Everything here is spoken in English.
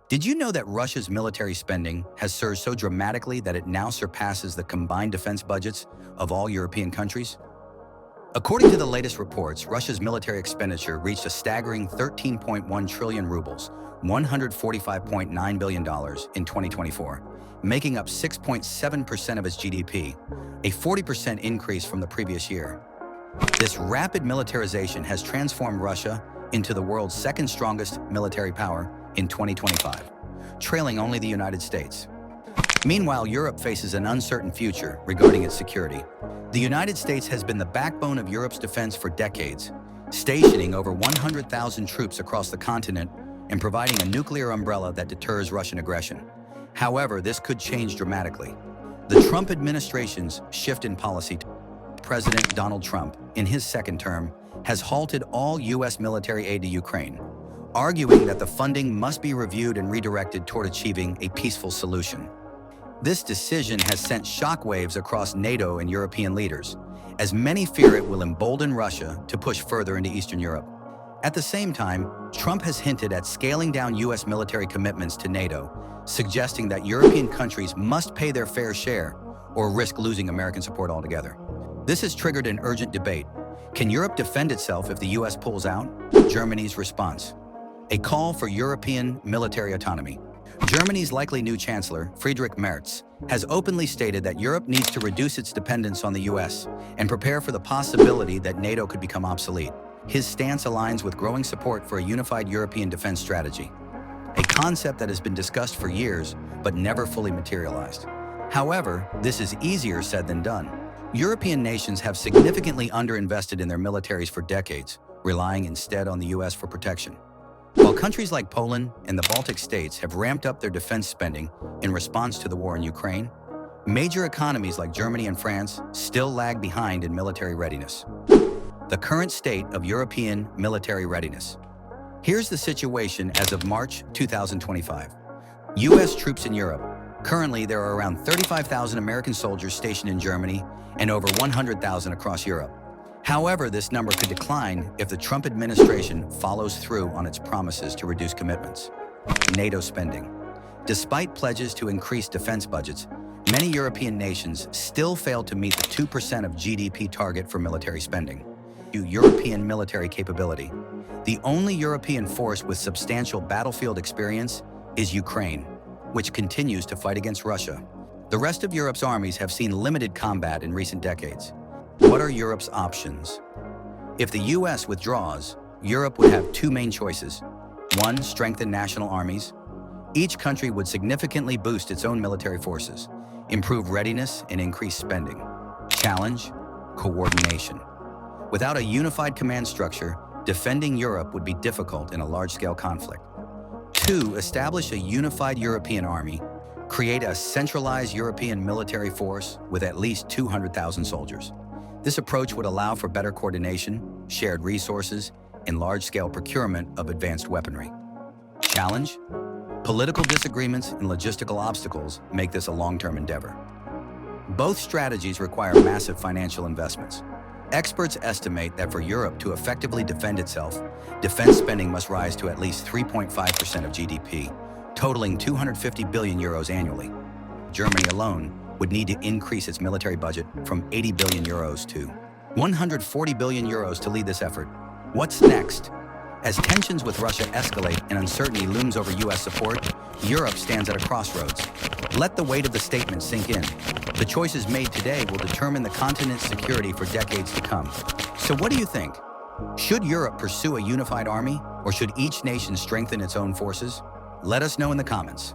Did you know that Russia's military spending has surged so dramatically that it now surpasses the combined defense budgets of all European countries? According to the latest reports, Russia's military expenditure reached a staggering 13.1 trillion rubles, $145.9 billion in 2024, making up 6.7% of its GDP, a 40% increase from the previous year. This rapid militarization has transformed Russia into the world's second strongest military power in 2025, trailing only the United States. Meanwhile, Europe faces an uncertain future regarding its security. The United States has been the backbone of Europe's defense for decades, stationing over 100,000 troops across the continent and providing a nuclear umbrella that deters Russian aggression. However, this could change dramatically. The Trump administration's shift in policy, President Donald Trump, in his second term, has halted all U.S. military aid to Ukraine, arguing that the funding must be reviewed and redirected toward achieving a peaceful solution. This decision has sent shockwaves across NATO and European leaders, as many fear it will embolden Russia to push further into Eastern Europe. At the same time, Trump has hinted at scaling down U.S. military commitments to NATO, suggesting that European countries must pay their fair share or risk losing American support altogether. This has triggered an urgent debate. Can Europe defend itself if the U.S. pulls out? Germany's response: a call for European military autonomy. Germany's likely new chancellor, Friedrich Merz, has openly stated that Europe needs to reduce its dependence on the U.S. and prepare for the possibility that NATO could become obsolete. His stance aligns with growing support for a unified European defense strategy, a concept that has been discussed for years but never fully materialized. However, this is easier said than done. European nations have significantly underinvested in their militaries for decades, relying instead on the U.S. for protection. While countries like Poland and the Baltic states have ramped up their defense spending in response to the war in Ukraine, major economies like Germany and France still lag behind in military readiness. The current state of European military readiness. Here's the situation as of March 2025. U.S. troops in Europe. Currently, there are around 35,000 American soldiers stationed in Germany and over 100,000 across Europe. However, this number could decline if the Trump administration follows through on its promises to reduce commitments. NATO spending. Despite pledges to increase defense budgets, many European nations still fail to meet the 2% of GDP target for military spending. European military capability. The only European force with substantial battlefield experience is Ukraine, which continues to fight against Russia. The rest of Europe's armies have seen limited combat in recent decades. What are Europe's options? If the U.S. withdraws, Europe would have two main choices. One, strengthen national armies. Each country would significantly boost its own military forces, improve readiness, and increase spending. Challenge, coordination. Without a unified command structure, defending Europe would be difficult in a large-scale conflict. Two, establish a unified European army. Create a centralized European military force with at least 200,000 soldiers. This approach would allow for better coordination, shared resources, and large-scale procurement of advanced weaponry. Challenge? Political disagreements and logistical obstacles make this a long-term endeavor. Both strategies require massive financial investments. Experts estimate that for Europe to effectively defend itself, defense spending must rise to at least 3.5% of GDP, totaling 250 billion euros annually. Germany alone would need to increase its military budget from 80 billion euros to 140 billion euros to lead this effort. What's next? As tensions with Russia escalate and uncertainty looms over U.S. support, Europe stands at a crossroads. Let the weight of the statement sink in. The choices made today will determine the continent's security for decades to come. So what do you think? Should Europe pursue a unified army, or should each nation strengthen its own forces? Let us know in the comments.